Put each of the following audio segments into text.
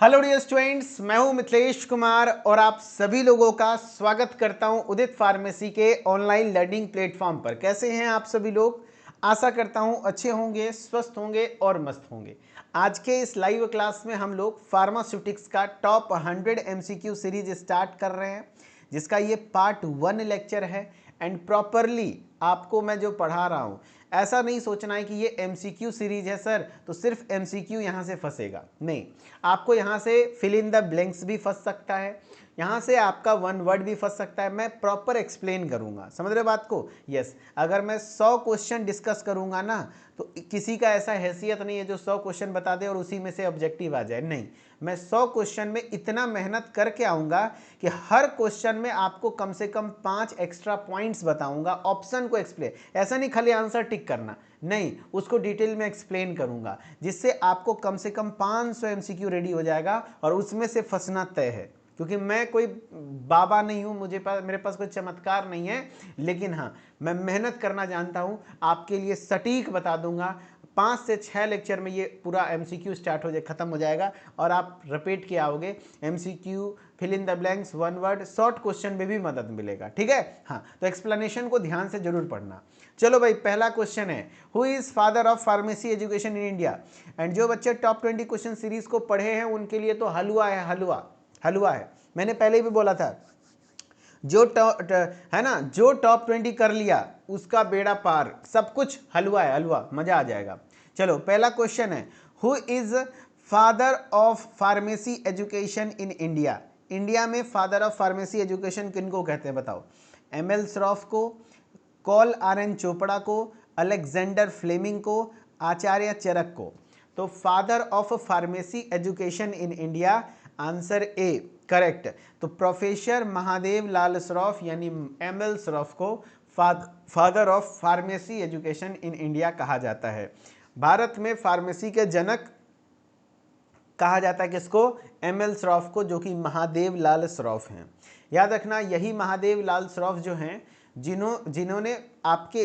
Hello dear students, मैं हूं मिथिलेश कुमार और आप सभी लोगों का स्वागत करता हूं उदित फार्मेसी के ऑनलाइन लर्निंग प्लेटफॉर्म पर। कैसे हैं आप सभी लोग? आशा करता हूं अच्छे होंगे, स्वस्थ होंगे और मस्त होंगे। आज के इस लाइव क्लास में हम लोग फार्मास्यूटिक्स का टॉप 100 एमसीक्यू सीरीज स्टार्ट कर रहे हैं, जिसका ये पार्ट 1 लेक्चर है। एंड प्रॉपरली आपको मैं जो पढ़ा रहा हूँ, ऐसा नहीं सोचना है कि ये एमसीक्यू सीरीज है सर तो सिर्फ एमसीक्यू यहाँ से फंसेगा, नहीं। आपको यहाँ से फिल इन द ब्लैंक्स भी फंस सकता है, यहाँ से आपका वन वर्ड भी फंस सकता है। मैं प्रॉपर एक्सप्लेन करूँगा, समझ रहे बात को? यस। अगर मैं 100 क्वेश्चन डिस्कस करूँगा ना तो किसी का ऐसा हैसियत नहीं है जो 100 क्वेश्चन बता दे और उसी में से ऑब्जेक्टिव आ जाए, नहीं। मैं 100 क्वेश्चन में इतना मेहनत करके आऊँगा कि हर क्वेश्चन में आपको कम से कम 5 एक्स्ट्रा पॉइंट्स बताऊँगा, ऑप्शन को एक्सप्लेन। ऐसा नहीं खाली आंसर टिक करना, नहीं, उसको डिटेल में एक्सप्लेन करूँगा, जिससे आपको कम से कम 500 एमसीक्यू रेडी हो जाएगा और उसमें से फंसना तय है। क्योंकि मैं कोई बाबा नहीं हूँ, मेरे पास कोई चमत्कार नहीं है, लेकिन हाँ, मैं मेहनत करना जानता हूँ, आपके लिए सटीक बता दूंगा। 5 से 6 लेक्चर में ये पूरा एमसीक्यू स्टार्ट हो जाए, खत्म हो जाएगा और आप रिपीट किए आओगे। MCQ, fill in the blanks, one word, short question में भी मदद मिलेगा, ठीक है? हाँ, तो एक्सप्लेनेशन को ध्यान से जरूर पढ़ना। चलो भाई, पहला क्वेश्चन है, who is father of pharmacy education in India? And जो बच्चे टॉप 20 क्वेश्चन सीरीज को पढ़े हैं उनके लिए तो हलवा है, हलवा हलवा है। मैंने पहले भी बोला था, जो है ना, जो टॉप 20 कर लिया उसका बेड़ा पार, सब कुछ हलवा है, हलवा, मजा आ जाएगा। चलो, पहला क्वेश्चन है, who is father of pharmacy education in India? India में फादर ऑफ फार्मेसी एजुकेशन किनको कहते हैं बताओ? एमएल श्रॉफ को, कॉल आर.एन. चोपड़ा को, अलेक्जेंडर फ्लेमिंग को, आचार्य चरक को। तो father of pharmacy education in India, answer A correct. तो प्रोफेसर महादेव लाल श्रॉफ यानी एमएल श्रॉफ को father of pharmacy education in India कहा जाता है। भारत में फार्मेसी के जनक कहा जाता है किसको? एमएल श्रॉफ को, जो कि महादेव लाल श्रॉफ हैं। याद रखना, यही महादेव लाल श्रॉफ जो हैं जिन्होंने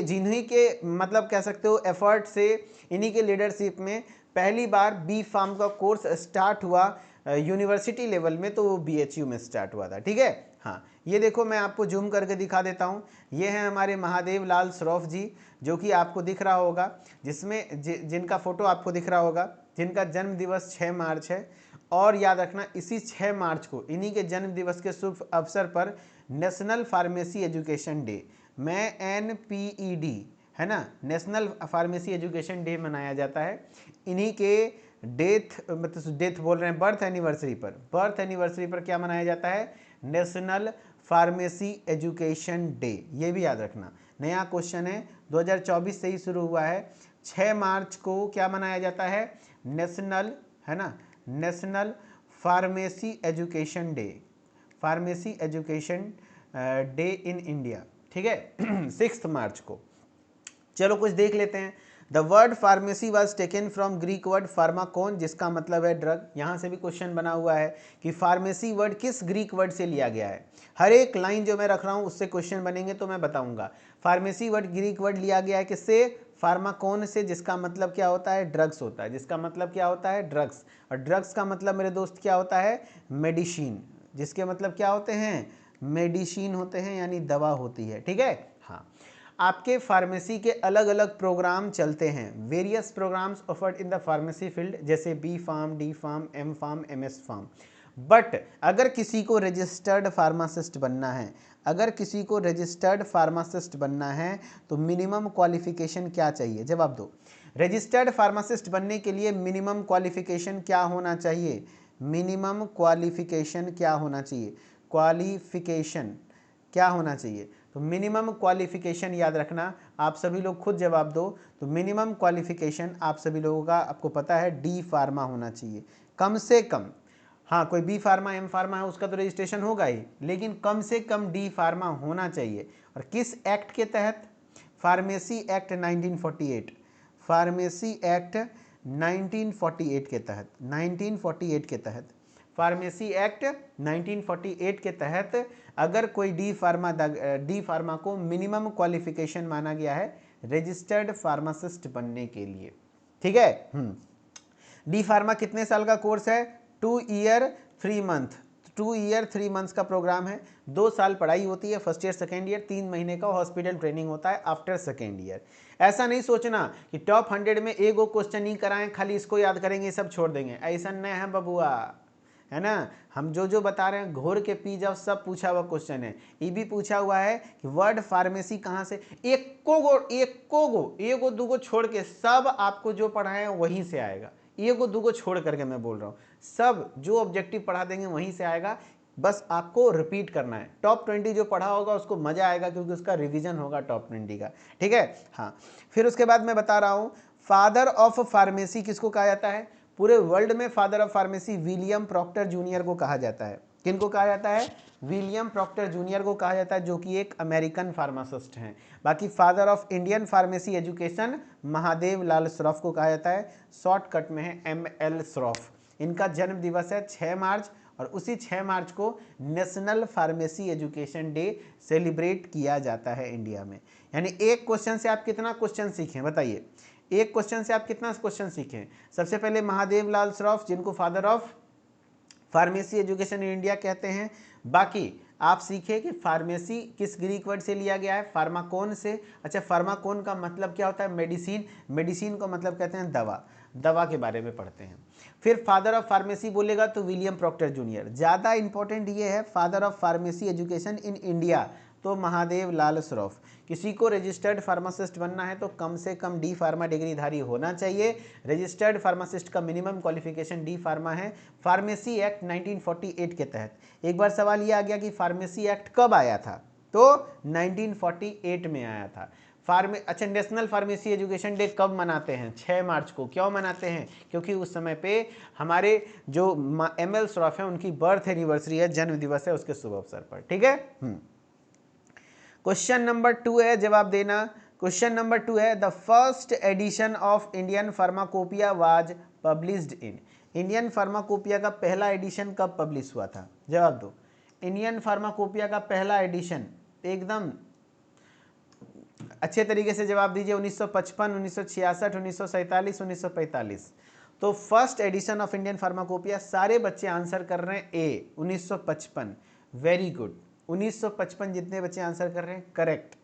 जिन्हीं के मतलब कह सकते हो एफर्ट से, इन्हीं के लीडरशिप में पहली बार बी फार्म का कोर्स स्टार्ट हुआ यूनिवर्सिटी लेवल में, तो वो बीएचयू में स्टार्ट हुआ था, ठीक है? हाँ, ये देखो, मैं आपको जूम करके दिखा देता हूँ। ये हैं हमारे महादेव लाल श्रॉफ जी, जो कि आपको दिख रहा होगा, जिसमें जिनका फोटो आपको दिख रहा होगा, जिनका जन्म दिवस 6 मार्च है। और याद रखना, इसी 6 मार्च को, इन्हीं के जन्म दिवस के शुभ अवसर पर नेशनल फार्मेसी एजुकेशन डे, मैं NPED है ना, नेशनल फार्मेसी एजुकेशन डे मनाया जाता है। इन्हीं के डेथ बोल रहे हैं, बर्थ एनिवर्सरी पर क्या मनाया जाता है? National pharmacy education day. ये भी याद रखना, नया क्वेश्चन है, 2024 से ही शुरू हुआ है। 6 मार्च को क्या मनाया जाता है? नेशनल, है ना, national pharmacy education day, pharmacy education day in India, ठीक है? 6 मार्च को। चलो कुछ देख लेते हैं। The word pharmacy was taken from Greek word pharmakon, जिसका मतलब है ड्रग। यहाँ से भी क्वेश्चन बना हुआ है कि फार्मेसी वर्ड किस ग्रीक वर्ड से लिया गया है। हर एक लाइन जो मैं रख रहा हूँ उससे क्वेश्चन बनेंगे, तो मैं बताऊंगा। फार्मेसी वर्ड ग्रीक वर्ड लिया गया है किससे? फार्माकोन से, जिसका मतलब क्या होता है? ड्रग्स होता है। जिसका मतलब क्या होता है? ड्रग्स। और ड्रग्स का मतलब मेरे दोस्त क्या होता है? मेडिसिन। जिसके मतलब क्या होते हैं? मेडिसिन होते हैं, यानी दवा होती है, ठीक है? हाँ, आपके फार्मेसी के अलग अलग प्रोग्राम चलते हैं, various programmes offered in the pharmacy field, जैसे B pharm, D pharm, M pharm, MS pharm. But अगर किसी को रजिस्टर्ड फार्मासिस्ट बनना है, अगर किसी को रजिस्टर्ड फार्मासिस्ट बनना है तो मिनिमम क्वालिफिकेशन क्या चाहिए? जवाब दो। रजिस्टर्ड फार्मासिस्ट बनने के लिए मिनिमम क्वालिफिकेशन क्या होना चाहिए? मिनिमम क्वालिफिकेशन क्या होना चाहिए? क्वालिफिकेशन क्या होना चाहिए? तो मिनिमम क्वालिफिकेशन याद रखना, आप सभी लोग खुद जवाब दो। तो मिनिमम क्वालिफिकेशन आप सभी लोगों का, आपको पता है, डी फार्मा होना चाहिए कम से कम। हाँ, कोई बी फार्मा, एम फार्मा है उसका तो रजिस्ट्रेशन होगा ही, लेकिन कम से कम डी फार्मा होना चाहिए। और किस एक्ट के तहत? फार्मेसी एक्ट 1948, फार्मेसी एक्ट 1948 के तहत, 1948 के तहत, फार्मेसी एक्ट 1948 के तहत अगर कोई डी फार्मा को मिनिमम क्वालिफिकेशन माना गया है रजिस्टर्ड फार्मासिस्ट बनने के लिए, ठीक है? डी फार्मा कितने साल का कोर्स है? 2 ईयर 3 मंथ, 2 ईयर 3 मंथ्स का प्रोग्राम है। 2 साल पढ़ाई होती है, फर्स्ट ईयर सेकेंड ईयर, 3 महीने का हॉस्पिटल ट्रेनिंग होता है आफ्टर सेकेंड ईयर। ऐसा नहीं सोचना कि टॉप 100 में एगो क्वेश्चन ही कराएं, खाली इसको याद करेंगे सब छोड़ देंगे, ऐसा नहीं है बबुआ, है ना। हम जो जो बता रहे हैं घोर के पी जाओ, सब पूछा हुआ क्वेश्चन है। ये भी पूछा हुआ है कि वर्ड फार्मेसी कहाँ से, एगो दूगो छोड़ के सब आपको जो पढ़ाए वहीं से आएगा। एगो दूगो छोड़ करके मैं बोल रहा हूँ, सब जो ऑब्जेक्टिव पढ़ा देंगे वहीं से आएगा, बस आपको रिपीट करना है। टॉप 20 जो पढ़ा होगा उसको मजा आएगा क्योंकि उसका रिवीजन होगा टॉप 20 का, ठीक है। हाँ, फिर उसके बाद मैं बता रहा हूँ फादर ऑफ फार्मेसी किसको कहा जाता है। पूरे वर्ल्ड में father of pharmacy William Procter junior को कहा जाता है। किनको कहा जाता है? विलियम प्रॉक्टर जूनियर को कहा जाता है, जो कि एक अमेरिकन फार्मासिस्ट हैं। बाकी father of Indian pharmacy education Mahadev Lal Shroff को कहा जाता है, शॉर्टकट में है ML श्रॉफ। इनका जन्म दिवस है 6 मार्च, और उसी 6 मार्च को national pharmacy education day celebrate किया जाता है इंडिया में। यानी एक क्वेश्चन से आप कितना क्वेश्चन सीखें बताइए, एक क्वेश्चन से आप कितना क्वेश्चन सीखें। सबसे पहले महादेव लाल श्रॉफ, जिनको father of pharmacy education in India कहते हैं। बाकी आप सीखे कि फार्मेसी किस ग्रीक वर्ड से लिया गया है, फार्माकोन से। अच्छा, फार्माकोन का मतलब क्या होता है? मेडिसिन। मेडिसिन को मतलब कहते हैं दवा, दवा के बारे में पढ़ते हैं। फिर फादर ऑफ फार्मेसी बोलेगा तो विलियम प्रॉक्टर जूनियर। ज़्यादा इंपॉर्टेंट ये है father of pharmacy education in India तो महादेव लाल श्रॉफ। किसी को रजिस्टर्ड फार्मासिस्ट बनना है तो कम से कम डी फार्मा डिग्रीधारी होना चाहिए। रजिस्टर्ड फार्मासिस्ट का मिनिमम क्वालिफिकेशन डी फार्मा है। फार्मेसी एक्ट 1948 के तहत। एक बार सवाल ये आ गया कि फार्मेसी एक्ट कब आया था, तो 1948 में आया था। अच्छा, नेशनल फार्मेसी एजुकेशन डे कब मनाते हैं? 6 मार्च को। क्यों मनाते हैं? क्योंकि उस समय पे हमारे जो ML श्रॉफ है उनकी बर्थ एनिवर्सरी है, जन्म दिवस है, उसके शुभ अवसर पर, ठीक है। क्वेश्चन नंबर 2 है, जवाब देना। क्वेश्चन नंबर 2 है the first edition of Indian pharmacopoeia was published in. Indian pharmacopoeia का पहला एडिशन कब पब्लिश हुआ था? जवाब दो। इंडियन फार्माकोपिया का पहला एडिशन, एकदम अच्छे तरीके से जवाब दीजिए। 1955, 1966, 1947, 1945। तो first edition of Indian pharmacopoeia, सारे बच्चे आंसर कर रहे हैं ए, 1955। वेरी गुड, 1955 जितने बच्चे आंसर कर रहे हैं करेक्ट।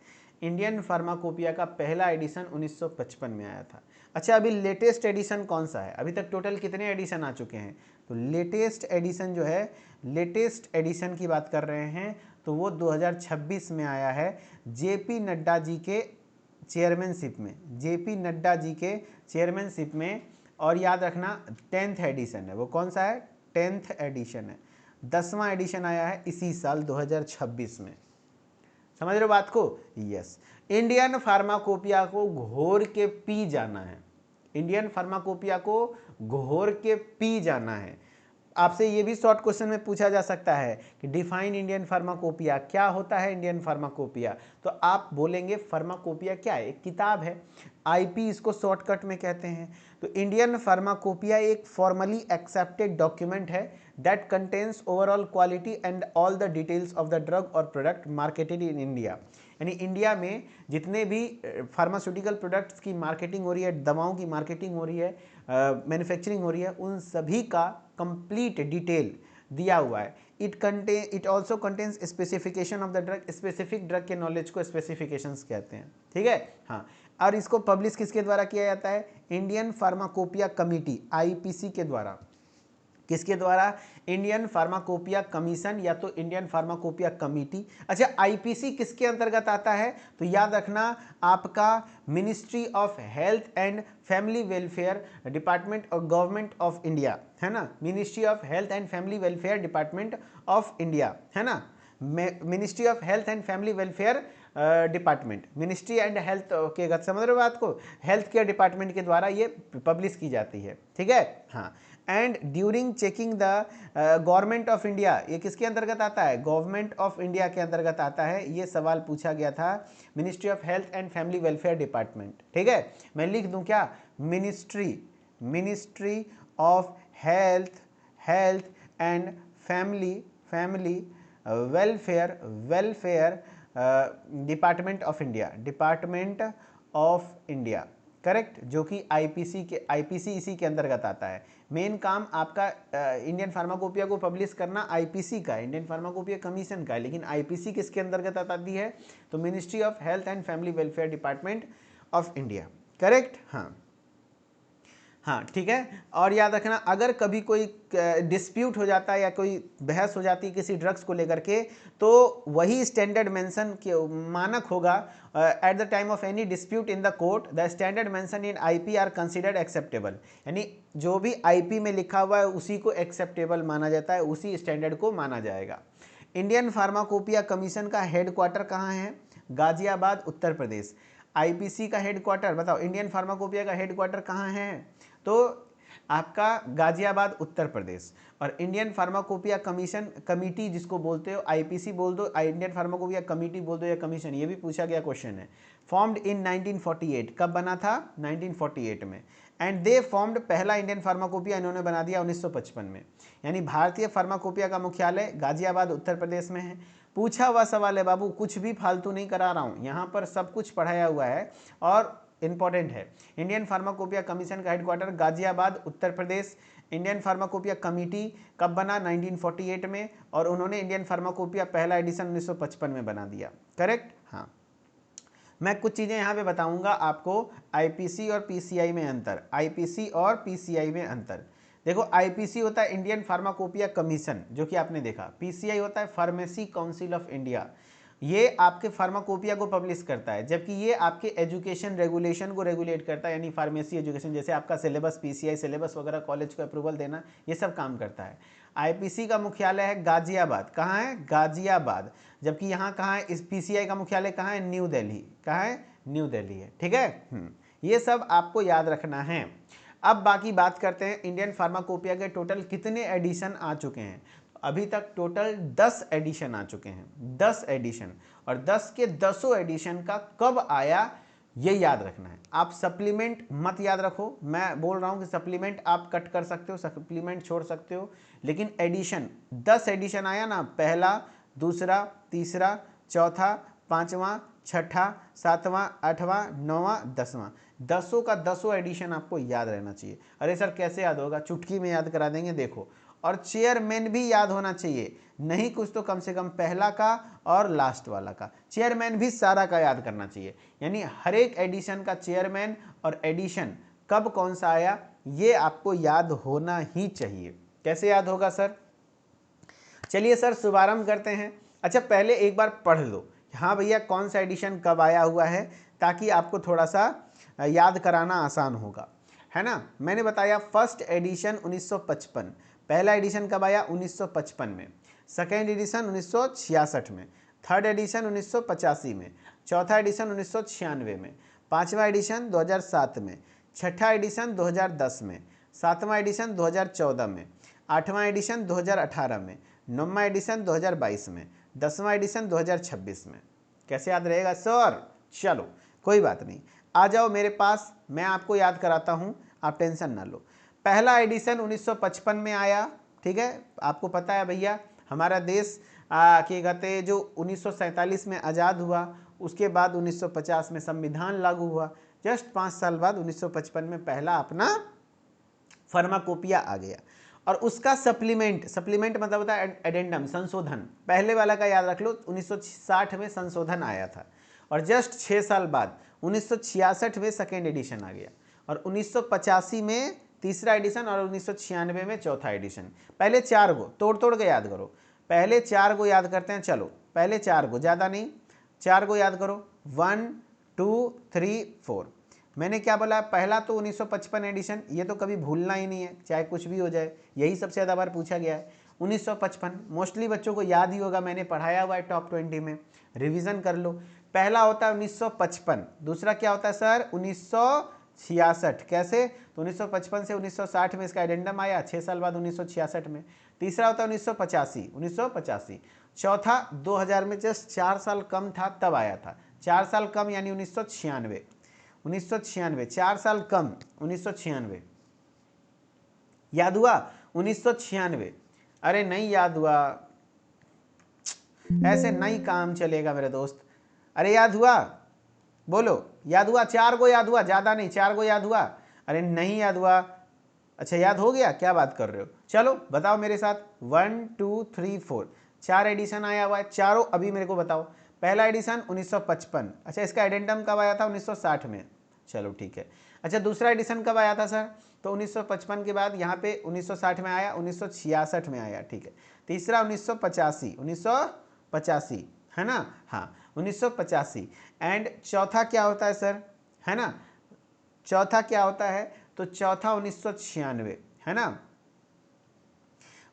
इंडियन फार्माकोपिया का पहला एडिशन 1955 में आया था। अच्छा, अभी लेटेस्ट एडिशन कौन सा है? अभी तक टोटल कितने एडिशन आ चुके हैं? तो लेटेस्ट एडिशन जो है, लेटेस्ट एडिशन की बात कर रहे हैं तो वो 2026 में आया है, जेपी नड्डा जी के चेयरमैनशिप में, जेपी नड्डा जी के चेयरमैनशिप में। और याद रखना 10th एडिशन है। वो कौन सा है? 10th एडिशन है। 10वां एडिशन आया है इसी साल 2026 में। समझ रहे हो बात को? यस। इंडियन फार्माकोपिया को घोर के पी जाना है। इंडियन फार्माकोपिया को घोर के पी जाना है। आपसे ये भी शॉर्ट क्वेश्चन में पूछा जा सकता है कि डिफाइन इंडियन फार्माकोपिया, क्या होता है इंडियन फार्माकोपिया? तो आप बोलेंगे फार्माकोपिया क्या है? एक किताब है, आईपी इसको शॉर्टकट में कहते हैं। तो इंडियन फार्माकोपिया एक फॉर्मली एक्सेप्टेड डॉक्यूमेंट है that contains overall quality and all the details of the drug और प्रोडक्ट मार्केटेड इन इंडिया। यानी इंडिया में जितने भी फार्मास्यूटिकल प्रोडक्ट्स की मार्केटिंग हो रही है, दवाओं की मार्केटिंग हो रही है, मैन्युफैक्चरिंग हो रही है, उन सभी का कंप्लीट डिटेल दिया हुआ है। It also contains specification of the drug. Specific drug के नॉलेज को स्पेसिफिकेशंस कहते हैं, ठीक है। हाँ, और इसको पब्लिश किसके द्वारा किया जाता है? इंडियन फार्माकोपिया कमिटी, IPC के द्वारा। किसके द्वारा? इंडियन फार्माकोपिया कमीशन या तो इंडियन फार्माकोपिया कमिटी। अच्छा, IPC किसके अंतर्गत आता है? तो याद रखना आपका ministry of health and family welfare department और गवर्नमेंट ऑफ इंडिया, है ना। Ministry of health and family welfare department of India, है ना। Ministry of health and family welfare department, ministry and health के गत, समझ रहे हो बात को? हेल्थ केयर डिपार्टमेंट के द्वारा ये पब्लिश की जाती है, ठीक है। हाँ, and during checking the government of India, ये किसके अंतर्गत आता है? गवर्नमेंट ऑफ इंडिया के अंतर्गत आता है। ये सवाल पूछा गया था, ministry of health and family welfare department, ठीक है। मैं लिख दूं क्या? Ministry of health and family welfare department of India, department of India, correct, जो कि आईपीसी इसी के अंतर्गत आता है। मेन काम आपका इंडियन फार्माकोपिया को पब्लिश करना आईपीसी का है, इंडियन फार्माकोपिया कमीशन का है, लेकिन आईपीसी किसके अंतर्गत आती है? तो ministry of health and family welfare department of India. Correct, हाँ हाँ ठीक है। और याद रखना, अगर कभी कोई डिस्प्यूट हो जाता है या कोई बहस हो जाती है किसी ड्रग्स को लेकर के, तो वही स्टैंडर्ड मेंशन मानक होगा at the time of any dispute in the court, the standard mention in IP are considered acceptable. यानी जो भी आईपी में लिखा हुआ है उसी को एक्सेप्टेबल माना जाता है, उसी स्टैंडर्ड को माना जाएगा। इंडियन फार्माकोपिया कमीशन का हेडक्वार्टर कहाँ है? गाजियाबाद, उत्तर प्रदेश। आईपीसी का हेडक्वार्टर बताओ, इंडियन फार्माकोपिया का हेडक्वार्टर कहाँ है? तो आपका गाजियाबाद, उत्तर प्रदेश। और इंडियन फार्माकोपिया कमीशन कमिटी जिसको बोलते हो, आईपीसी बोल दो, इंडियन फार्माकोपिया कमिटी बोल दो या कमीशन, ये भी पूछा गया क्वेश्चन है। फॉर्म्ड इन 1948, कब बना था? 1948 में। एंड दे फॉर्म्ड, पहला इंडियन फार्माकोपिया इन्होंने बना दिया 1955 में। यानी भारतीय फार्माकोपिया का मुख्यालय गाजियाबाद, उत्तर प्रदेश में है। पूछा हुआ सवाल है बाबू, कुछ भी फालतू नहीं करा रहा हूँ, यहाँ पर सब कुछ पढ़ाया हुआ है और इंपॉर्टेंट है। इंडियन फार्माकोपिया कमीशन का headquarter Ghaziabad, Uttar Pradesh. Indian pharmacopoeia committee कब बना? 1948 में। और उन्होंने इंडियन फार्माकोपिया पहला एडिशन 1955 में बना दिया। करेक्ट, हाँ। मैं कुछ चीज़ें यहाँ पे बताऊंगा आपको, आईपीसी और पीसीआई में अंतर, आईपीसी और पीसीआई में अंतर। देखो, आईपीसी होता है इंडियन फार्माकोपिया कमीशन, जो कि आपने देखा। पीसीआई होता है फार्मेसी काउंसिल ऑफ इंडिया, ये आपके फार्माकोपिया को पब्लिश करता है, जबकि ये आपके एजुकेशन रेगुलेशन को रेगुलेट करता है, यानी फार्मेसी एजुकेशन, जैसे आपका सिलेबस, पीसीआई सिलेबस वगैरह, कॉलेज को अप्रूवल देना, ये सब काम करता है। आईपीसी का मुख्यालय है गाजियाबाद, कहाँ है? गाजियाबाद। जबकि यहाँ कहाँ है? इस पीसीआई का मुख्यालय कहाँ है? न्यू दिल्ली। कहाँ है? न्यू दिल्ली है। ठीक है, ये सब आपको याद रखना है। अब बाकी बात करते हैं, इंडियन फार्माकोपिया के टोटल कितने एडिशन आ चुके हैं? अभी तक टोटल 10 एडिशन आ चुके हैं, 10 एडिशन। और 10 के 10 एडिशन का कब आया ये याद रखना है। आप सप्लीमेंट मत याद रखो, मैं बोल रहा हूं कि सप्लीमेंट आप कट कर सकते हो, सप्लीमेंट छोड़ सकते हो, लेकिन एडिशन 10 एडिशन आया ना, पहला, दूसरा, तीसरा, चौथा, पांचवा, छठा, सातवां, आठवां, नौवां, 10वां, 10 का 10 एडिशन आपको याद रहना चाहिए। अरे सर कैसे याद होगा? चुटकी में याद करा देंगे, देखो। और चेयरमैन भी याद होना चाहिए, नहीं कुछ तो कम से कम पहला का और लास्ट वाला का। चेयरमैन भी सारा का याद करना चाहिए, यानी हर एक एडिशन का चेयरमैन और एडिशन कब कौन सा आया ये आपको याद होना ही चाहिए। कैसे याद होगा सर? चलिए सर शुभारंभ करते हैं। अच्छा, पहले एक बार पढ़ लो, हाँ भैया कौन सा एडिशन कब आया हुआ है, ताकि आपको थोड़ा सा याद कराना आसान होगा, है ना। मैंने बताया फर्स्ट एडिशन 1955, पहला एडिशन कब आया? 1955 में। सेकेंड एडिशन 1966 में। थर्ड एडिशन 1985 में। चौथा एडिशन 1996 में। पांचवा एडिशन 2007 में। छठा एडिशन 2010 में। सातवां एडिशन 2014 में। आठवां एडिशन 2018 में। नौवां एडिशन 2022 में। 10वां एडिशन 2026 में। कैसे याद रहेगा सर? चलो कोई बात नहीं, आ जाओ मेरे पास, मैं आपको याद कराता हूं, आप टेंशन ना लो। पहला एडिशन 1955 में आया, ठीक है। आपको पता है भैया, हमारा देश के कहते जो 1947 में आज़ाद हुआ, उसके बाद 1950 में संविधान लागू हुआ, जस्ट 5 साल बाद 1955 में पहला अपना फार्माकोपिया आ गया। और उसका सप्लीमेंट मतलब होता है एडेंडम, संशोधन। पहले वाला का याद रख लो, 1960 में संशोधन आया था, और जस्ट 6 साल बाद 1966 में सेकेंड एडिशन आ गया, और 1985 में तीसरा एडिशन, और 1996 में चौथा एडिशन। पहले 4 को तोड़ के याद करो, पहले 4 को याद करते हैं। चलो पहले 4 को, ज़्यादा नहीं, 4 को याद करो। 1 2 3 4। मैंने क्या बोला? पहला तो 1955 एडिशन, ये तो कभी भूलना ही नहीं है, चाहे कुछ भी हो जाए, यही सबसे ज़्यादा बार पूछा गया है। 1955 मोस्टली बच्चों को याद ही होगा, मैंने पढ़ाया हुआ है टॉप 20 में, रिवीजन कर लो। पहला होता है 1955, दूसरा क्या होता है सर? 1966। कैसे? तो 1955 से 1960 में इसका एडेंडम आया, 6 साल बाद 1966 में। तीसरा होता है 1985, चौथा 2000 में, जस्ट 4 साल कम था तब आया था, 4 साल कम यानी 1996, 4 साल कम 1996। याद हुआ? 1996। अरे नहीं याद हुआ, ऐसे नहीं काम चलेगा मेरे दोस्त। अरे याद हुआ? बोलो, याद हुआ? 4 को याद हुआ, ज़्यादा नहीं, 4 को याद हुआ? अरे नहीं याद हुआ? अच्छा याद हो गया, क्या बात कर रहे हो? चलो बताओ मेरे साथ, 1 2 3 4, 4 एडिशन आया हुआ है, चारों अभी मेरे को बताओ। पहला एडिशन 1955, अच्छा इसका एडेंडम कब आया था? 1960 में, चलो ठीक है। अच्छा दूसरा एडिशन कब आया था सर? तो 1955 के बाद यहाँ पे 1960 में आया, 1966 में आया, ठीक है। तीसरा 1985, 1985 है ना, हाँ 1985। एंड चौथा क्या होता है सर, है ना, चौथा क्या होता है? तो चौथा 1996 है ना,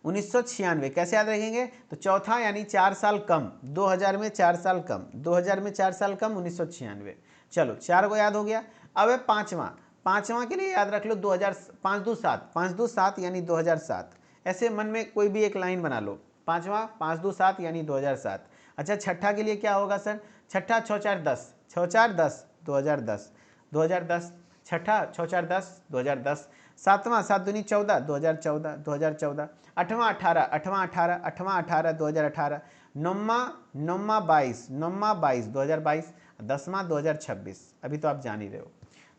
1996 कैसे याद रखेंगे? तो चौथा यानी 4 साल कम, 2000 में 4 साल कम, 2000 में 4 साल कम, 1996। चलो 4 को याद हो गया। अब है पांचवा, पांचवा के लिए याद रख लो 2000, 5 2 7, 5 2 7 यानी 2007। ऐसे मन में कोई भी एक लाइन बना लो, पांचवा 5 2 7 यानी 2007। अच्छा छठा के लिए क्या होगा सर? छठा 6 4 10, 6 4 10, 2010, 2010, छठा 6 4 10, 2010। सातवां 7 दूनी 14, 2014, 2014। आठवां 18, आठवां 18, आठवां 18, 2018। नौवां नौवां 22, नौवां 22, 2022। 10वां 2026। अभी तो आप जान ही रहे हो,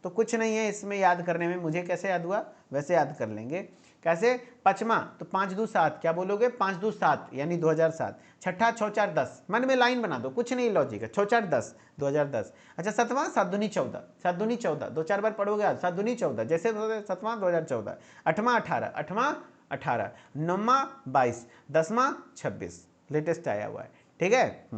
तो कुछ नहीं है इसमें याद करने में। मुझे कैसे याद हुआ वैसे याद कर लेंगे। कैसे? पांचवा तो 5 2 7, क्या बोलोगे? 5 2 7 यानी 2007। छठा 6 4 10, मन में लाइन बना दो, कुछ नहीं लॉजिक है, 6 4 10, 2010। अच्छा सतवां 7 दूनी 14, 7 दूनी 14, 2 4 बार पढ़ोगे आज, 7 दूनी 14, जैसे सतवां 2014। आठवां 18, आठवां 18। नौवां 22, 10वां 26, लेटेस्ट आया हुआ है, ठीक है।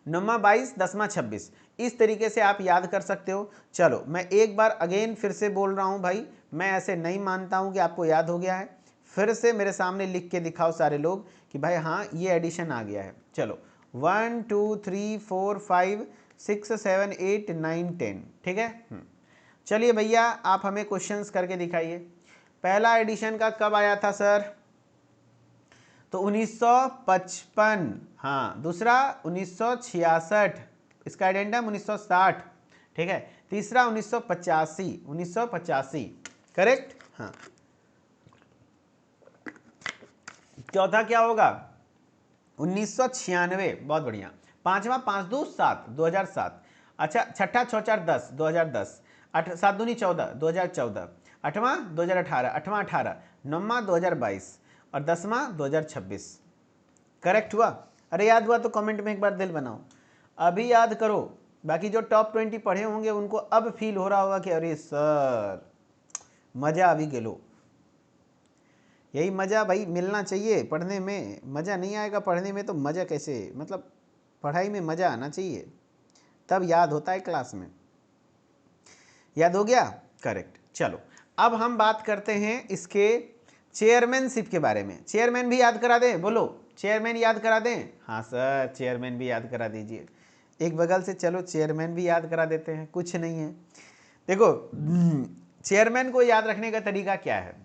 नौवां 22, 10वां 26, इस तरीके से आप याद कर सकते हो। चलो मैं एक बार अगेन फिर से बोल रहा हूं भाई, मैं ऐसे नहीं मानता हूं कि आपको याद हो गया है। फिर से मेरे सामने लिख के दिखाओ सारे लोग कि भाई हाँ ये एडिशन आ गया है। चलो 1 2 3 4 5 6 7 8 9 10, ठीक है। चलिए भैया आप हमें क्वेश्चंस करके दिखाइए। पहला एडिशन का कब आया था सर? तो 1955, हाँ। दूसरा 1966, इसका एडेंडम 1960, ठीक है। तीसरा 1985, 1985 करेक्ट, हाँ। चौथा क्या होगा? 1996, बहुत बढ़िया। पांचवा 5 2 7, 2007। अच्छा छठा 6 4 10, 2010। 7 दूनी 14, 2014। आठवां 2018, आठवां 18। नौवां 2022 और 10वां 2026। करेक्ट हुआ? अरे याद हुआ तो कमेंट में एक बार दिल बनाओ, अभी याद करो। बाकी जो टॉप 20 पढ़े होंगे उनको अब फील हो रहा होगा कि अरे सर मजा अभी गेलो। यही मज़ा भाई मिलना चाहिए पढ़ने में। मज़ा नहीं आएगा पढ़ने में तो मज़ा कैसे, मतलब पढ़ाई में मज़ा आना चाहिए, तब याद होता है क्लास में। याद हो गया? करेक्ट। चलो अब हम बात करते हैं इसके चेयरमैनशिप के बारे में। चेयरमैन भी याद करा दें, बोलो चेयरमैन याद करा दें। हाँ सर चेयरमैन भी याद करा दीजिए। एक बगल से चलो चेयरमैन भी याद करा देते हैं, कुछ नहीं है। देखो चेयरमैन को याद रखने का तरीका क्या है?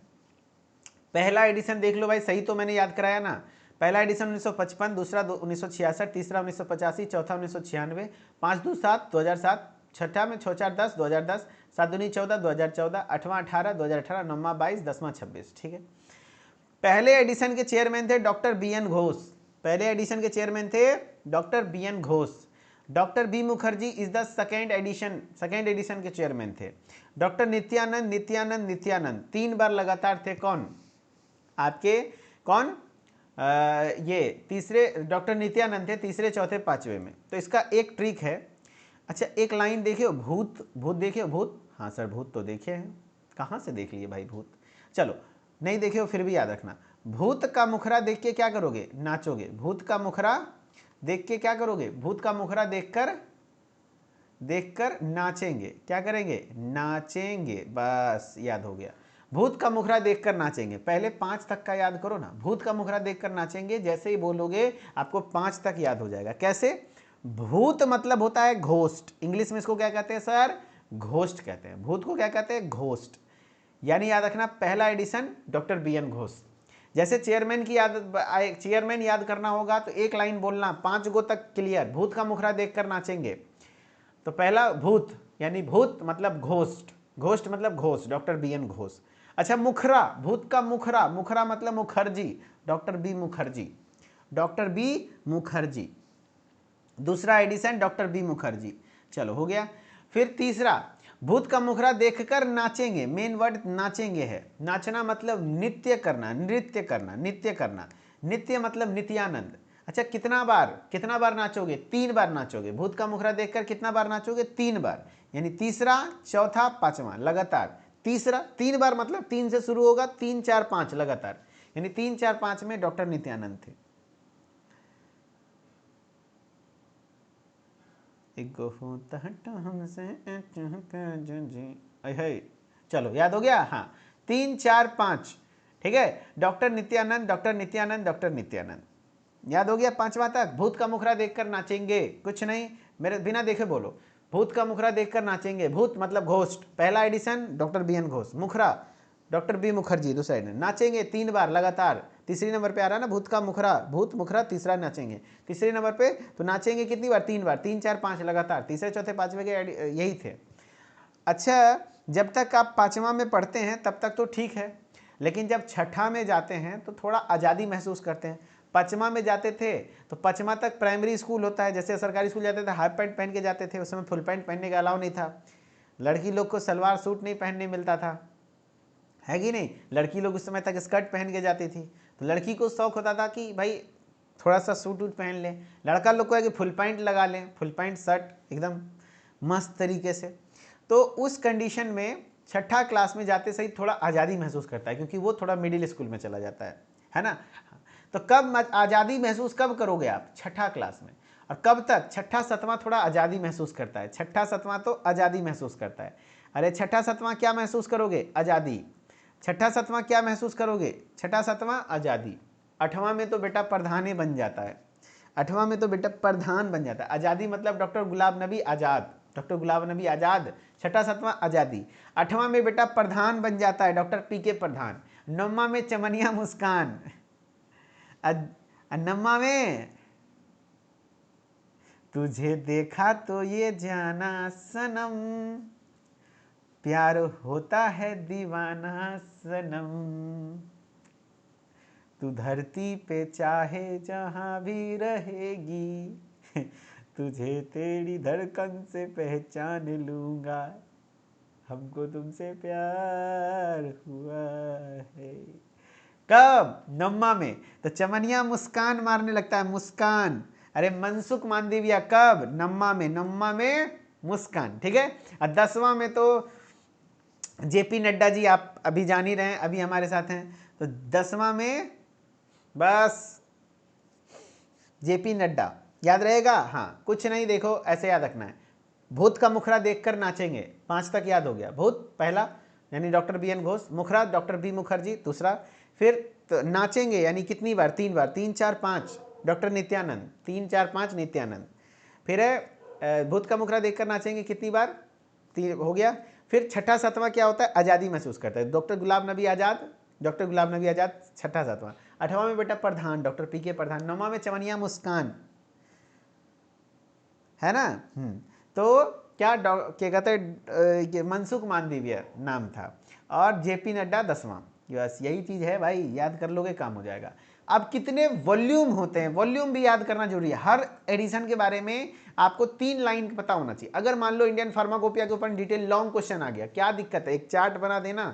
पहला एडिशन देख लो भाई, सही तो मैंने याद कराया ना। पहला एडिशन 1955, दूसरा 1966, तीसरा 1985, चौथा 1996, 5 2 7, 2007। छठा में 6 4 10, 2010। 7 दूनी 14, 2014। आठवां 18, 2018। नौवां 22, 10वां 26, ठीक है। पहले एडिशन के चेयरमैन थे डॉक्टर बी एन घोष। पहले एडिशन के चेयरमैन थे doctor B N Ghosh. Doctor B Mukherjee is the second edition के चेयरमैन थे। डॉक्टर नित्यानंद नित्यानंद नित्यानंद 3 बार लगातार थे। कौन आपके? कौन? ये तीसरे डॉक्टर नित्यानंद थे, तीसरे चौथे पांचवे में। तो इसका एक ट्रिक है। अच्छा एक लाइन देखियो, भूत भूत देखियो, भूत। हाँ सर भूत तो देखे हैं। कहाँ से देख लिए भाई भूत? चलो नहीं देखे हो फिर भी याद रखना। भूत का मुखरा देख के क्या करोगे? नाचोगे। भूत का मुखरा देख के क्या करोगे? भूत का मुखरा देखकर नाचेंगे। क्या करेंगे? नाचेंगे। बस याद हो गया। भूत का मुखरा देखकर नाचेंगे। पहले 5 तक का याद करो ना। भूत का मुखरा देखकर नाचेंगे, जैसे ही बोलोगे आपको 5 तक याद हो जाएगा। कैसे? भूत मतलब होता है घोस्ट। इंग्लिश में इसको क्या कहते हैं सर? घोस्ट कहते हैं। भूत को क्या कहते हैं? घोस्ट। यानी याद रखना पहला edition doctor B N Ghosh. जैसे चेयरमैन याद करना होगा तो एक लाइन बोलना, 5 गो तक क्लियर। भूत का मुखरा देखकर नाचेंगे। तो पहला भूत यानी भूत मतलब घोस्ट, घोस्ट मतलब ghost, doctor B N Ghosh. अच्छा मुखरा, भूत का मुखरा, मुखरा मतलब Mukherjee, doctor B Mukherjee, doctor B Mukherjee. दूसरा एडिशन डॉक्टर बी मुखर्जी। चलो हो गया। फिर तीसरा, भूत का मुखड़ा देखकर नाचेंगे। मेन वर्ड नाचेंगे है। नाचना मतलब नित्य करना, नृत्य करना, नित्य करना। नित्य मतलब नित्यानंद। अच्छा, कितना बार नाचोगे? 3 बार नाचोगे। भूत का मुखड़ा देखकर कितना बार नाचोगे? 3 बार। यानी तीसरा, चौथा, पांचवा लगातार। तीसरा 3 बार मतलब 3 से शुरू होगा, 3 4 5 लगातार, यानी 3 4 5 में डॉक्टर नित्यानंद थे। चलो याद हो गया। हाँ, 3 4 5, ठीक है। Doctor Nityanand, doctor Nityanand, doctor Nityanand, याद हो गया 5वां तक। भूत का मुखड़ा देखकर नाचेंगे, कुछ नहीं, मेरे बिना देखे बोलो। भूत का मुखड़ा देखकर नाचेंगे। भूत मतलब घोस्ट, पहला edition doctor B N Ghosh. मुखड़ा डॉक्टर बी मुखर्जी, दूसरा एडिशन। नाचेंगे 3 बार लगातार। तीसरी नंबर पे आ रहा है ना, भूत का मुखड़ा, भूत मुखड़ा, तीसरा नाचेंगे। तीसरे नंबर पे तो नाचेंगे कितनी बार? 3 बार, 3 4 5 लगातार। तीसरे चौथे पांचवे के यही थे। अच्छा, जब तक आप 5वां में पढ़ते हैं तब तक तो ठीक है, लेकिन जब छठा में जाते हैं तो थोड़ा आज़ादी महसूस करते हैं। 5वां में जाते थे तो 5वां तक प्राइमरी स्कूल होता है, जैसे सरकारी स्कूल जाते थे हाफ पैंट पहन के जाते थे, उस समय फुल पैंट पहनने का अलाउ नहीं था। लड़की लोग को सलवार सूट नहीं पहनने मिलता था, है कि नहीं? लड़की लोग उस समय तक स्कर्ट पहन के जाती थी। तो लड़की को शौक होता था कि भाई थोड़ा सा सूट वूट पहन लें। लड़का लोग को है कि फुल पैंट लगा लें, फुल पैंट शर्ट एकदम मस्त तरीके से। तो उस कंडीशन में छठा क्लास में जाते सही थोड़ा आज़ादी महसूस करता है, क्योंकि वो थोड़ा मिडिल स्कूल में चला जाता है ना। तो कब आज़ादी महसूस कब करोगे आप? छठा क्लास में। और कब तक? छठा सतवां थोड़ा आज़ादी महसूस करता है। छठा सतवां तो आज़ादी महसूस करता है। अरे छठा सतवां क्या महसूस करोगे? आज़ादी। छठा सतवां क्या महसूस करोगे? छठा सतवां आज़ादी। 8वां में तो बेटा प्रधान ही बन जाता है। 8वां में तो बेटा प्रधान बन जाता है। आज़ादी मतलब डॉक्टर गुलाब नबी आज़ाद, डॉक्टर गुलाब नबी आज़ाद। छठा सतवां आज़ादी। 8वां में बेटा प्रधान बन जाता है डॉक्टर पीके प्रधान। 9वां में चमनिया मुस्कान। 9वां में तुझे देखा तो ये जाना सनम, प्यार होता है दीवाना सनम, तू धरती पे चाहे जहां भी रहेगी, तुझे तेरी धड़कन से पहचान लूंगा, हमको तुमसे प्यार हुआ है। कब? 9वां में। तो चमनिया मुस्कान मारने लगता है, मुस्कान। अरे मनसुख मांडविया कब? 9वां में। 9वां में मुस्कान, ठीक है। और 10वां में तो जेपी नड्डा जी, आप अभी जान ही रहे हैं, अभी हमारे साथ हैं। तो 10वां में बस जेपी नड्डा, याद रहेगा। हाँ, कुछ नहीं, देखो ऐसे याद रखना है। भूत का मुखड़ा देखकर नाचेंगे, 5 तक याद हो गया। भूत पहला यानी डॉक्टर बी एन घोष, मुखड़ा डॉक्टर बी मुखर्जी दूसरा। फिर तो नाचेंगे यानी कितनी बार? 3 बार, 3 4 5 डॉक्टर नित्यानंद, 3 4 5 नित्यानंद। फिर है भूत का मुखड़ा देखकर नाचेंगे कितनी बार? 3 हो गया। फिर छठा सतवां क्या होता है? आज़ादी महसूस करता है, डॉक्टर गुलाब नबी आज़ाद, डॉक्टर गुलाब नबी आज़ाद छठा सतवां। 8वां में बेटा प्रधान, डॉक्टर पी के प्रधान। 9वां में चमनिया मुस्कान, है ना। तो क्या कहते हैं, मनसुख मांडविया नाम था। और जेपी नड्डा 10वां। बस यही चीज़ है भाई, याद कर लोगे काम हो जाएगा। अब कितने वॉल्यूम होते हैं, वॉल्यूम भी याद करना जरूरी है। हर एडिशन के बारे में आपको 3 लाइन पता होना चाहिए। अगर मान लो इंडियन फार्माकोपिया के ऊपर डिटेल लॉन्ग क्वेश्चन आ गया, क्या दिक्कत है? एक चार्ट बना देना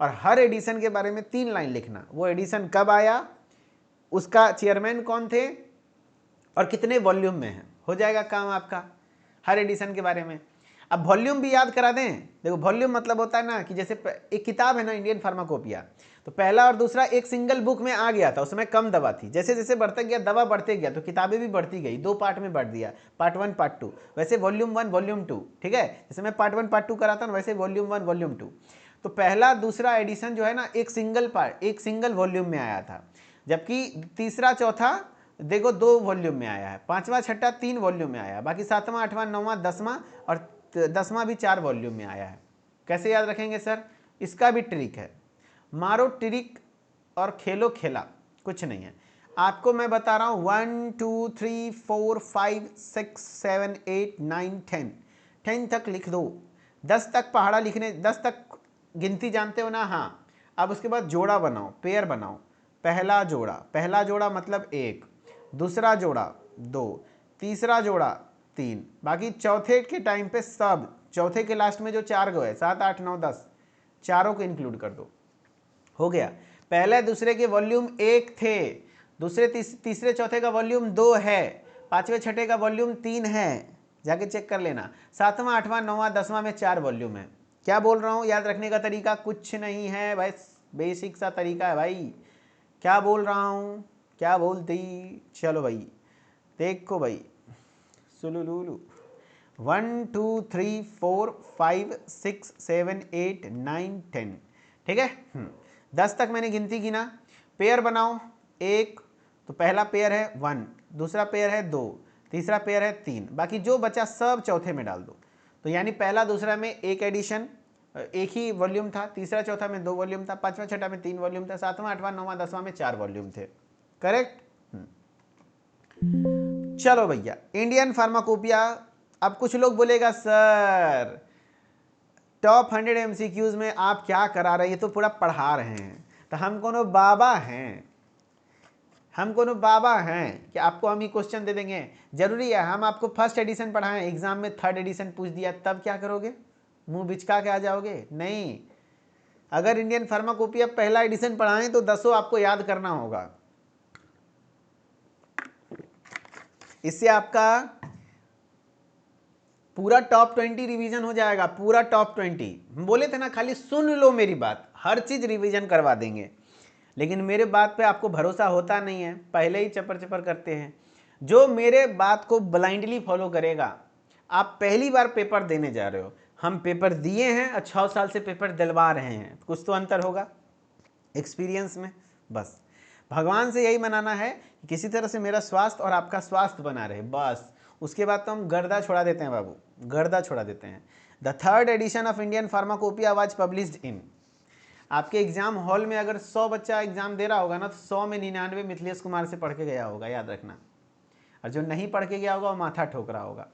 और हर एडिशन के बारे में 3 लाइन लिखना। वो एडिशन कब आया, उसका चेयरमैन कौन थे, और कितने वॉल्यूम में है, हो जाएगा काम आपका हर एडिशन के बारे में। अब वॉल्यूम भी याद करा दें। देखो वॉल्यूम मतलब होता है ना कि जैसे एक किताब है ना इंडियन फार्माकोपिया, तो पहला और दूसरा एक सिंगल बुक में आ गया था, उसमें कम दवा थी। जैसे जैसे बढ़ता गया दवा बढ़ते गया तो किताबें भी बढ़ती गई, 2 पार्ट में बढ़ दिया, पार्ट 1 पार्ट 2। वैसे वॉल्यूम 1 वॉल्यूम 2, ठीक है। जैसे मैं पार्ट 1 पार्ट 2 कराता हूँ, वैसे वॉल्यूम 1 वॉल्यूम 2। तो पहला दूसरा एडिशन जो है ना एक सिंगल वॉल्यूम में आया था, जबकि तीसरा चौथा देखो 2 वॉल्यूम में आया है। 5वां छठा 3 वॉल्यूम में आया है, बाकी 7वां 8वां 9वां 10वां और 10वां भी 4 वॉल्यूम में आया है। कैसे याद रखेंगे सर? इसका भी ट्रिक है, मारो ट्रिक और खेलो खेला, कुछ नहीं है। आपको मैं बता रहा हूं 1 2 3 4 5 6 7 8 9 10 तक लिख दो। 10 तक पहाड़ा लिखने, 10 तक गिनती जानते हो ना? हाँ। अब उसके बाद जोड़ा बनाओ, पेयर बनाओ। पहला जोड़ा मतलब 1, दूसरा जोड़ा 2, तीसरा जोड़ा 3, बाकी चौथे के टाइम पे सब, चौथे के लास्ट में जो 4 गो है 7 8 9 10, चारों को इंक्लूड कर दो, हो गया। पहले दूसरे के वॉल्यूम 1 थे, दूसरे तीसरे चौथे का वॉल्यूम 2 है, पांचवें छठे का वॉल्यूम 3 है, जाके चेक कर लेना। सातवां आठवां नौवां 10वां में 4 वॉल्यूम है। क्या बोल रहा हूं, याद रखने का तरीका कुछ नहीं है भाई, बेसिक सा तरीका है भाई। क्या बोल रहा हूं, क्या बोलती, चलो भाई देखो भाई, सुलुलुलु 1 2 3 4 5 6 7 8 9 10, ठीक है। 10 तक मैंने गिनती गिना। पेयर बनाओ, एक तो पहला पेयर है 1, दूसरा पेयर है 2, तीसरा पेयर है 3, बाकी जो बचा सब चौथे में डाल दो। तो यानी पहला दूसरा में एक एडिशन, एक ही वॉल्यूम था, तीसरा चौथा में 2 वॉल्यूम था, पांचवा छठा में 3 वॉल्यूम था, सातवां आठवां नौवां 10वां में 4 वॉल्यूम थे। करेक्ट। चलो भैया, इंडियन फार्माकोपिया। अब कुछ लोग बोलेगा सर टॉप 100 एमसीक्यूज में आप क्या करा रहे हैं, ये तो पूरा पढ़ा रहे हैं। तो हम कोनो बाबा हैं, हम कोनो बाबा हैं कि आपको हम ही क्वेश्चन दे देंगे? जरूरी है हम आपको फर्स्ट एडिशन पढ़ाएं, एग्जाम में थर्ड एडिशन पूछ दिया तब क्या करोगे, मुंह बिचका के आ जाओगे? नहीं, अगर इंडियन फार्माकोपिया पहला एडिशन पढ़ाएं तो 10 आपको याद करना होगा। इससे आपका पूरा टॉप 20 रिवीजन हो जाएगा, पूरा टॉप 20। बोले थे ना खाली सुन लो मेरी बात, हर चीज रिवीजन करवा देंगे। लेकिन मेरे बात पे आपको भरोसा होता नहीं है, पहले ही चपर चपर करते हैं। जो मेरे बात को ब्लाइंडली फॉलो करेगा, आप पहली बार पेपर देने जा रहे हो, हम पेपर दिए हैं और 6 साल से पेपर दिलवा रहे हैं, कुछ तो अंतर होगा एक्सपीरियंस में। बस भगवान से यही मनाना है कि किसी तरह से मेरा स्वास्थ्य और आपका स्वास्थ्य बना रहे, बस। उसके बाद तो हम गर्दा छोड़ा देते हैं बाबू, गर्दा छोड़ा देते हैं। The third edition of Indian pharmacopoeia was published in. आपके एग्जाम हॉल में अगर 100 बच्चा एग्जाम दे रहा होगा ना, तो 100 में 99 मिथिलेश कुमार से पढ़ के गया होगा, याद रखना। और जो नहीं पढ़ के गया होगा वो माथा ठोक रहा होगा,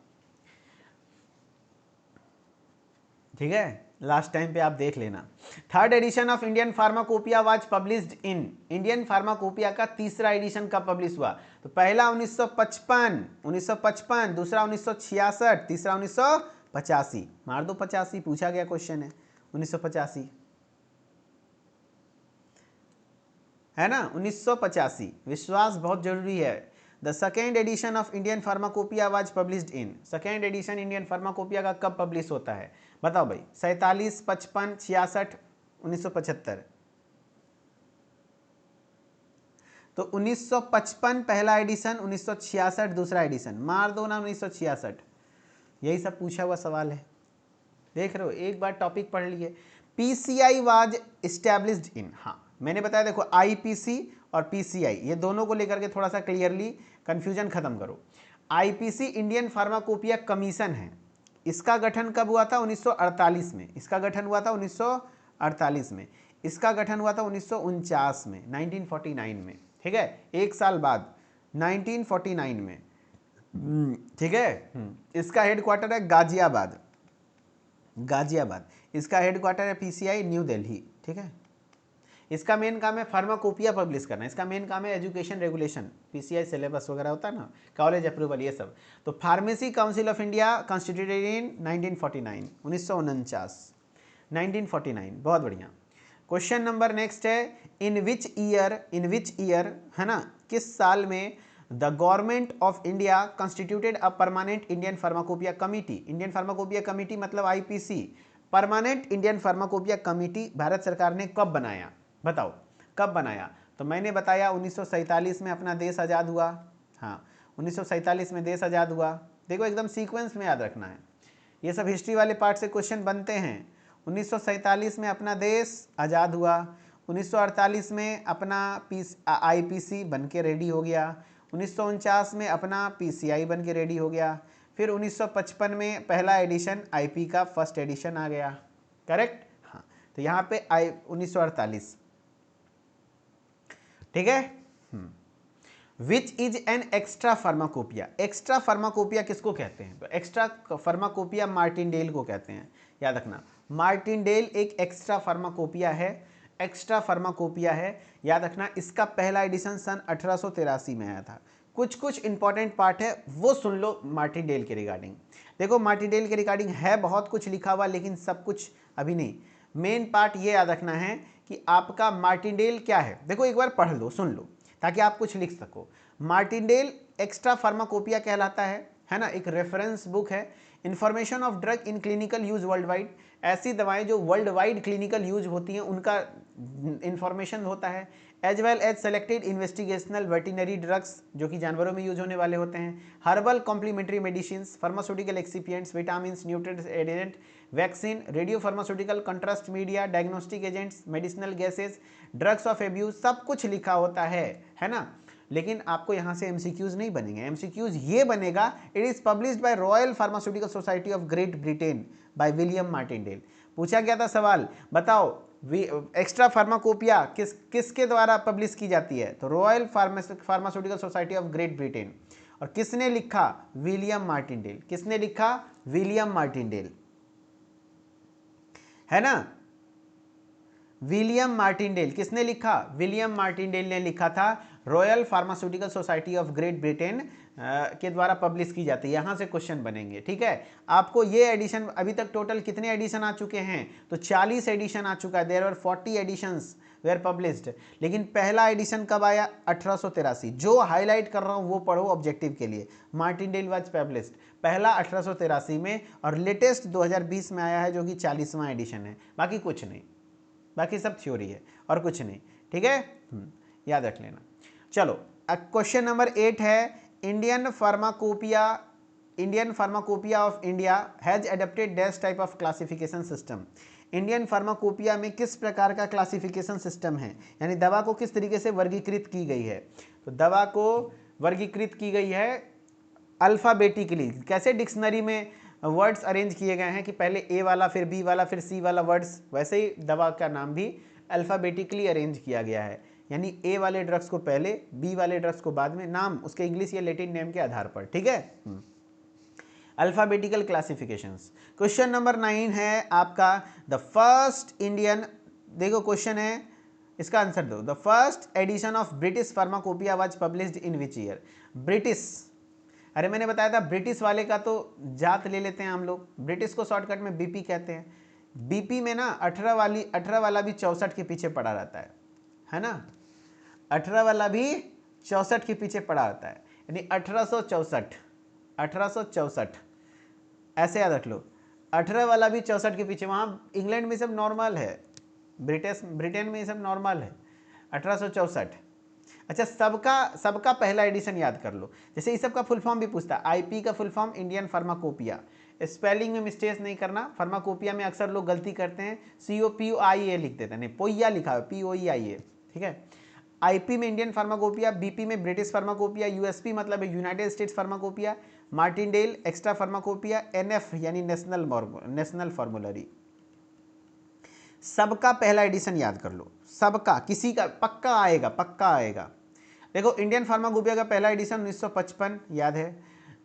ठीक है। लास्ट टाइम पे आप देख लेना। Third edition of Indian pharmacopoeia was published in. Indian pharmacopoeia का तीसरा एडिशन कब पब्लिश हुआ? तो पहला 1955, दूसरा 1966, तीसरा 1985। मार दो 85, पूछा गया क्वेश्चन है 1985, है ना, 1985। विश्वास बहुत जरूरी है। The second addition of Indian pharmacopoeia was published in. Second edition Indian pharmacopoeia का कब पब्लिश होता है बताओ भाई? 47, 55, 66, 1975। तो 1955 पहला एडिशन, 1966 दूसरा एडिशन। मार दो ना 1966, यही सब पूछा हुआ सवाल है, देख रहे हो। एक बार टॉपिक पढ़ लिए। PCI was established in. हाँ मैंने बताया, देखो आईपीसी और पीसीआई ये दोनों को लेकर के थोड़ा सा क्लियरली कंफ्यूजन खत्म करो। आईपीसी इंडियन फार्माकोपिया कमीशन है, इसका गठन कब हुआ था? 1948 में। इसका गठन हुआ था 1948 में। इसका गठन हुआ था 1949 में, 1949 में, ठीक है, एक साल बाद 1949 में, ठीक है। इसका हेडक्वार्टर है गाजियाबाद, गाजियाबाद। इसका हेडक्वार्टर है पीसीआई न्यू दिल्ली, ठीक है। इसका मेन काम है फार्माकोपिया पब्लिश करना, इसका मेन काम है एजुकेशन रेगुलेशन, पीसीआई सिलेबस वगैरह होता है ना, कॉलेज अप्रूवल, ये सब। तो pharmacy council of India constituted इन 1949, 1949, बहुत बढ़िया। क्वेश्चन नंबर नेक्स्ट है, इन विच ईयर, है ना, किस साल में the government of India constituted a permanent Indian pharmacopoeia committee. Indian pharmacopoeia committee मतलब IPC, permanent Indian pharmacopoeia committee Bharat सरकार ने कब बनाया बताओ, कब बनाया? तो मैंने बताया 1947 में अपना देश आज़ाद हुआ। हाँ 1947 में देश आज़ाद हुआ। देखो एकदम सीक्वेंस में याद रखना है, ये सब हिस्ट्री वाले पार्ट से क्वेश्चन बनते हैं। 1947 में अपना देश आज़ाद हुआ, 1948 में अपना आईपीसी बन के रेडी हो गया, 1949 में अपना पीसीआई बन के रेडी हो गया, फिर 1955 में पहला एडिशन आईपी का फर्स्ट एडिशन आ गया। करेक्ट। हाँ तो यहाँ पे 1948, ठीक है। Which is an extra pharmacopoeia. Extra pharmacopoeia किसको कहते हैं? तो एक्स्ट्रा फार्माकोपिया मार्टिनडेल को कहते हैं, याद रखना। मार्टिनडेल एक एक्स्ट्रा फार्माकोपिया है, एक्स्ट्रा फार्माकोपिया है, याद रखना। इसका पहला एडिशन सन 1883 में आया था। कुछ कुछ इंपॉर्टेंट पार्ट है वो सुन लो मार्टिनडेल के रिगार्डिंग। देखो मार्टिनडेल के रिगार्डिंग है बहुत कुछ लिखा हुआ, लेकिन सब कुछ अभी नहीं। मेन पार्ट ये याद रखना है कि आपका मार्टिनडेल क्या है। देखो एक बार पढ़ लो, सुन लो, ताकि आप कुछ लिख सको। मार्टिनडेल एक्स्ट्रा फार्माकोपिया कहलाता है ना, एक रेफरेंस बुक है। Information of drug in clinical use world wide, ऐसी दवाएं जो वर्ल्ड वाइड क्लिनिकल यूज होती हैं उनका इंफॉर्मेशन होता है। As well as selected investigational veterinary drugs, जो कि जानवरों में यूज होने वाले होते हैं। Herbal complementary medicine, pharmaceutical excipients, vitamin, nutrients, एडेंट, vaccine, radio pharmaceutical, contrast media, diagnostic agents, medicinal gases, drugs of abuse, सब कुछ लिखा होता है ना। लेकिन आपको यहां से एमसीक्यूज नहीं बनेंगे। एमसीक्यूज ये बनेगा, it is published by royal pharmaceutical society of great Britain by William Martindale. पूछा गया था सवाल, बताओ एक्स्ट्रा फार्माकोपिया किसके द्वारा पब्लिश की जाती है? तो royal pharmaceutical society of great Britain. और किसने लिखा? William Martindale. किसने लिखा? विलियम मार्टिनडेल, है ना। विलियम मार्टिनडेल किसने लिखा? विलियम मार्टिनडेल ने लिखा था। Royal pharmaceutical society of great Britain के द्वारा पब्लिश की जाती है। यहां से क्वेश्चन बनेंगे, ठीक है। आपको ये एडिशन, अभी तक टोटल कितने एडिशन आ चुके हैं? तो 40 एडिशन आ चुका है। There were 40 editions were published. लेकिन पहला एडिशन कब आया? 1883। जो हाईलाइट कर रहा हूं वो पढ़ो ऑब्जेक्टिव के लिए। मार्टिनडेल वाज पब्लिश्ड पहला 1883 में, और लेटेस्ट 2020 में आया है, जो कि 40वां एडिशन है। बाकी कुछ नहीं, बाकी सब थ्योरी है और कुछ नहीं, ठीक है। याद रख लेना। चलो क्वेश्चन नंबर 8 है, Indian pharmacopoeia of India has adapted dash type of classification system. Indian pharmacopoeia में किस प्रकार का क्लासिफिकेशन सिस्टम है, यानी दवा को किस तरीके से वर्गीकृत की गई है? तो दवा को वर्गीकृत की गई है अल्फाबेटिकली। कैसे डिक्शनरी में वर्ड्स अरेंज किए गए हैं कि पहले ए वाला, फिर बी वाला, फिर सी वाला वर्ड्स, वैसे ही दवा का नाम भी अल्फाबेटिकली अरेंज किया गया है। यानी ए वाले ड्रग्स को पहले, बी वाले ड्रग्स को बाद में, नाम उसके इंग्लिश या लैटिन नेम के आधार पर, ठीक है। Alphabetical classifications. क्वेश्चन नंबर 9 है आपका, द फर्स्ट इंडियन, देखो क्वेश्चन है, इसका आंसर दो। The first edition of British pharmacopoeia was published in which year? British, अरे मैंने बताया था ब्रिटिश वाले का तो जात ले लेते हैं हम लोग, ब्रिटिश को शॉर्टकट में बीपी कहते हैं। बीपी में ना 18 वाला भी 64 के पीछे पड़ा रहता है ना। 18 वाला भी 64 के पीछे पड़ा रहता है, यानी 1864 ऐसे याद रख लो। 18 वाला भी 64 के पीछे, वहां इंग्लैंड में सब नॉर्मल है, ब्रिटेन में सब नॉर्मल है। 1864। अच्छा, सबका पहला एडिशन याद कर लो। जैसे इस सब का फुल फॉर्म भी पूछता है, आईपी का full form Indian pharmacopoeia. Spelling में मिस्टेक नहीं करना, फार्माकोपिया में अक्सर लोग गलती करते हैं, COPOIA लिख देते हैं, नहीं पोइया लिखा है, POEIA, ठीक है। आईपी में इंडियन फार्माकोपिया, बीपी में ब्रिटिश फार्माकोपिया, यूएसपी मतलब है United states pharmacopoeia, Martindale extra pharmacopoeia, NF यानी नेशनल फार्मुलरी। सबका पहला एडिशन याद कर लो, सबका, किसी का पक्का आएगा। देखो इंडियन फार्माकोपिया का पहला एडिशन 1955 याद है।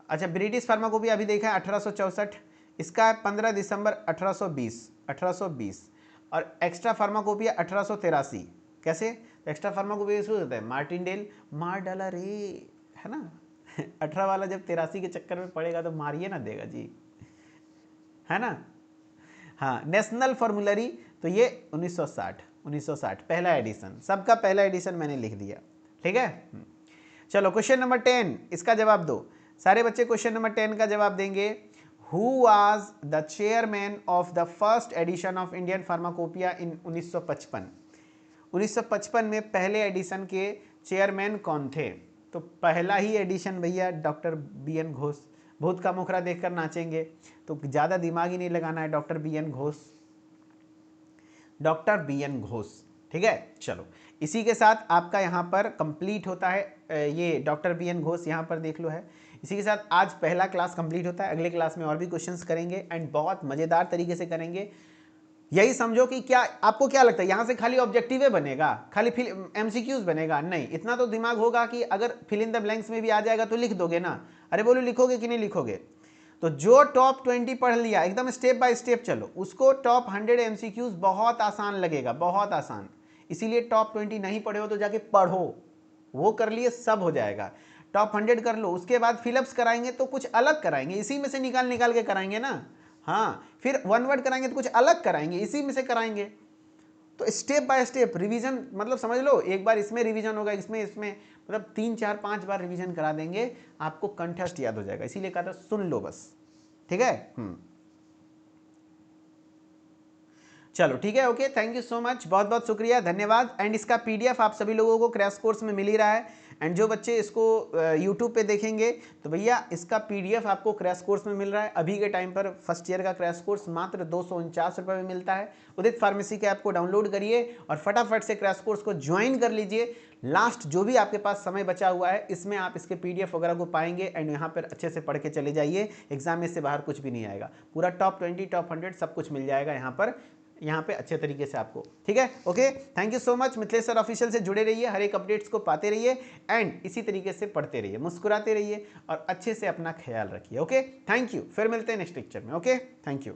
अच्छा, ब्रिटिश फार्माकोपिया अभी देखा है 1864, इसका है 15 दिसंबर 1820। और एक्स्ट्रा फार्माकोपिया 1883। कैसे? एक्स्ट्रा फार्माकोपिया इसको होता है, मार्टिनडेल मार डाला रे, है ना। 18 वाला जब 83 के चक्कर में पड़ेगा तो मारिए ना देगा जी, है ना। हाँ, नेशनल फार्मुलरी, तो ये 1960 पहला एडिशन, सबका पहला एडिशन मैंने लिख दिया, ठीक है। चलो क्वेश्चन नंबर 10, इसका जवाब दो सारे बच्चे। क्वेश्चन नंबर 10 का जवाब देंगे, who was the chairman of the first edition of Indian pharmacopoeia in 1955? 1955 में पहले एडिशन के चेयरमैन कौन थे? तो पहला ही एडिशन भैया डॉक्टर BN घोष। भूत का मुखरा देखकर नाचेंगे, तो ज़्यादा दिमाग ही नहीं लगाना है, डॉक्टर BN घोष, ठीक है। चलो इसी के साथ आपका यहाँ पर कंप्लीट होता है ये डॉक्टर BN घोष, यहाँ पर देख लो है। इसी के साथ आज पहला क्लास कंप्लीट होता है। अगले क्लास में और भी क्वेश्चंस करेंगे एंड बहुत मज़ेदार तरीके से करेंगे। यही समझो कि क्या आपको क्या लगता है, यहाँ से खाली ऑब्जेक्टिव बनेगा, खाली MCQs बनेगा? नहीं, इतना तो दिमाग होगा कि अगर फिल इन द ब्लैंक्स में भी आ जाएगा तो लिख दोगे ना। अरे बोलो, लिखोगे कि नहीं लिखोगे? तो जो टॉप 20 पढ़ लिया, एकदम स्टेप बाय स्टेप चलो, उसको टॉप 100 MCQs बहुत आसान लगेगा, बहुत आसान। इसीलिए टॉप 20 नहीं पढ़े हो तो जाके पढ़ो, वो कर लिए सब हो जाएगा। टॉप 100 कर लो, उसके बाद फिलअप्स कराएंगे तो कुछ अलग कराएंगे, इसी में से निकाल निकाल के कराएंगे ना। हाँ, फिर वन वर्ड कराएंगे तो कुछ अलग कराएंगे, इसी में से कराएंगे। तो स्टेप बाय स्टेप रिवीजन, मतलब समझ लो एक बार इसमें रिवीजन होगा, इसमें मतलब 3 4 5 बार रिवीजन करा देंगे, आपको कंठस्थ याद हो जाएगा। इसीलिए कहा था सुन लो बस, ठीक है। चलो ठीक है, okay, thank you so much, बहुत बहुत शुक्रिया, धन्यवाद। एंड इसका पीडीएफ आप सभी लोगों को क्रैश कोर्स में मिल ही रहा है। एंड जो बच्चे इसको यूट्यूब पे देखेंगे तो भैया इसका पीडीएफ आपको क्रैश कोर्स में मिल रहा है। अभी के टाइम पर फर्स्ट ईयर का क्रैश कोर्स मात्र 249 रुपये में मिलता है। उदित फार्मेसी के ऐप को डाउनलोड करिए और फटाफट से क्रैश कोर्स को ज्वाइन कर लीजिए। लास्ट जो भी आपके पास समय बचा हुआ है इसमें आप इसके पीडीएफ वगैरह को पाएंगे। एंड यहाँ पर अच्छे से पढ़ के चले जाइए, एग्जाम में से बाहर कुछ भी नहीं आएगा, पूरा टॉप 20 टॉप 100 सब कुछ मिल जाएगा यहाँ पे अच्छे तरीके से आपको, ठीक है। Okay, thank you so much. Mithilesh sir official से जुड़े रहिए, हर एक अपडेट्स को पाते रहिए एंड इसी तरीके से पढ़ते रहिए, मुस्कुराते रहिए और अच्छे से अपना ख्याल रखिए। ओके, थैंक यू, फिर मिलते हैं नेक्स्ट लेक्चर में। Okay, thank you.